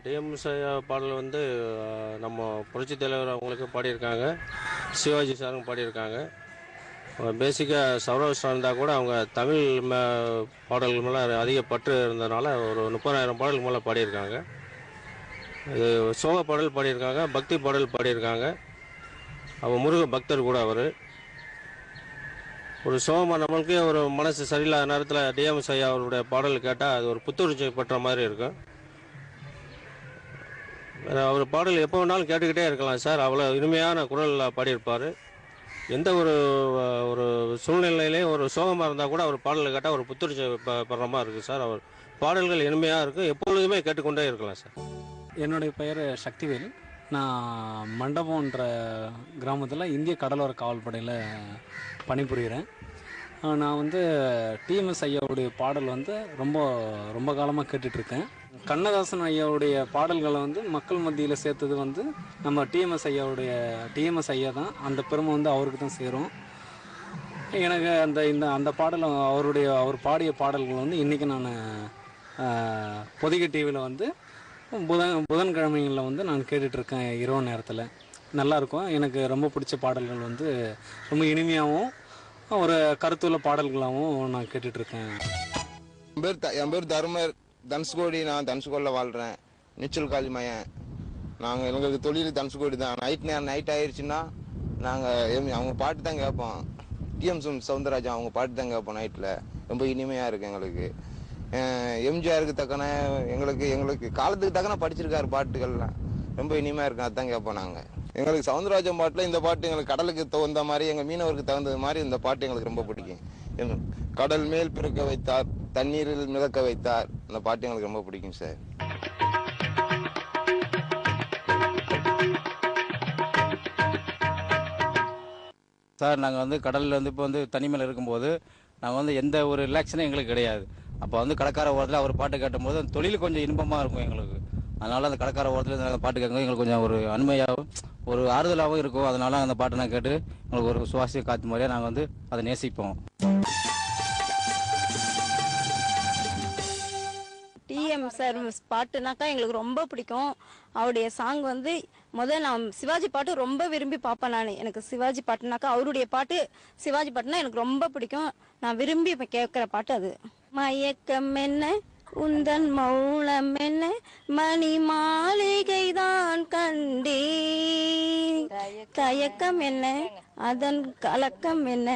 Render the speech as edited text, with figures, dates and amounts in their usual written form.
TMS பாடல் வந்து நம்ம புரட்சித் தலைவர் அவங்களுக்கு பாடியிருக்காங்க, சிவாஜி சாரும் பாடியிருக்காங்க. பேசிக்காக சௌராஷ்டிரா இருந்தால் கூட அவங்க தமிழ் பாடல்கள் மேலே அதிக பற்று இருந்ததுனால ஒரு 30,000 பாடலுக்கு மேலே பாடியிருக்காங்க. இது சோக பாடல் பாடியிருக்காங்க, பக்தி பாடல் பாடியிருக்காங்க. அவர் முருக பக்தர் கூட அவர். ஒரு சோகமாக நம்மளுக்கே ஒரு மனசு சரியில்லாத நேரத்தில் டிஎம்எஸ் ஐயா அவருடைய பாடல் கேட்டால் அது ஒரு புத்துணர்ச்சி பெற்ற மாதிரி இருக்கும். அவர் பாடல் எப்போ வேணாலும் கேட்டுக்கிட்டே இருக்கலாம் சார். அவ்வளோ இனிமையான குரலில் பாடியிருப்பார். எந்த ஒரு ஒரு சூழ்நிலையிலே ஒரு சோகமாக இருந்தால் கூட அவர் பாடல் கேட்டால் ஒரு புத்துணர்ச்சி பெற மாதிரி இருக்குது சார். அவர் பாடல்கள் இனிமையாக இருக்கும், எப்பொழுதுமே கேட்டுக்கொண்டே இருக்கலாம் சார். என்னுடைய பெயர் சக்திவேல். நான் மண்டபம்ன்ற கிராமத்தில் இந்திய கடலோர காவல்படையில் பணிபுரிகிறேன். நான் வந்து டிஎம்எஸ் ஐயாவுடைய பாடல் வந்து ரொம்ப காலமாக கேட்டுட்ருக்கேன். கண்ணதாசன் ஐயாவுடைய பாடல்களை வந்து மக்கள் மத்தியில் சேர்த்தது வந்து நம்ம டிஎம்எஸ் ஐயா தான். அந்த பெருமை வந்து அவருக்கு தான் சேரும். எனக்கு அந்த பாடல் அவர் பாடிய பாடல்கள் வந்து இன்றைக்கி நான் பொதிகை டிவியில் வந்து புதன்கிழமைகளில் வந்து நான் கேட்டுட்ருக்கேன் இரவு நேரத்தில். நல்லாயிருக்கும். எனக்கு ரொம்ப பிடிச்ச பாடல்கள் வந்து ரொம்ப இனிமையாகவும் ஒரு கருத்துள்ள பாடல்களாகவும் நான் கேட்டுட்ருக்கேன். என் பேர் தர்மர் தனுஷ்கோடி. நான் தனுஷ்கோடியில் வாழ்கிறேன். நீச்சல் காலி மையன். எங்களுக்கு தொழில் தனுஷ்கோடி தான். நைட் ஆயிடுச்சுன்னா நாங்கள் அவங்க பாட்டு தான் கேட்போம். டிஎம் சவுந்தரராஜன் அவங்க பாட்டு தான் கேட்போம் நைட்டில். ரொம்ப இனிமையாக இருக்குது எங்களுக்கு. எம்ஜிஆருக்கு தக்கன எங்களுக்கு காலத்துக்கு தக்கன படிச்சிருக்காரு பாட்டுகள்லாம். ரொம்ப இனிமையாக இருக்கும், அதுதான் கேட்போம் நாங்கள். எங்களுக்கு சவுந்தரராஜன் பாட்டில் இந்த பாட்டு எங்களுக்கு கடலுக்கு தகுந்த மாதிரி, எங்கள் மீனவருக்கு தகுந்தது மாதிரி இந்த பாட்டு எங்களுக்கு ரொம்ப பிடிக்கும். கடல் மேல் பிறக்க வைத்தார், தண்ணீரில் மிதக்க வைத்தார், அந்த பாட்டு எங்களுக்கு ரொம்ப பிடிக்கும் சார். சார், நாங்கள் வந்து கடலில் வந்து இப்போ வந்து தனிமையில் இருக்கும்போது நாங்கள் வந்து எந்த ஒரு ரிலாக்ஷனும் எங்களுக்கு கிடையாது. அப்போ வந்து கடற்கரை ஓரத்தில் அவர் பாட்டு கேட்டும்போது அந்த தொழில் கொஞ்சம் இன்பமாக இருக்கும் எங்களுக்கு. அதனால் அந்த கடற்கரை ஓரத்தில் நாங்கள் பாட்டு கேட்கும்போது எங்களுக்கு கொஞ்சம் ஒரு அனுமையாகவும் ஒரு ஆறுதலாகவும் இருக்கும். அதனால் அந்த பாட்டை நான் கேட்டு எங்களுக்கு ஒரு சுவாசிய காற்று மாதிரியாக நாங்கள் வந்து அதை நேசிப்போம். டிஎம் சார் பாட்டுனாக்கா எங்களுக்கு ரொம்ப பிடிக்கும். அவருடைய சாங் வந்து நான் சிவாஜி பாட்டு ரொம்ப விரும்பி பார்ப்பேன். எனக்கு சிவாஜி பாட்டுனாக்கா அவருடைய பாட்டு சிவாஜி பாட்டுனா எனக்கு ரொம்ப பிடிக்கும். நான் விரும்பி கேட்குற பாட்டு அது. மயக்கம் என்ன உந்தன் மௌனம் என்ன மணி மாளிகை தான் கண்டே, தயக்கம் என்ன அதன் கலக்கம் என்ன.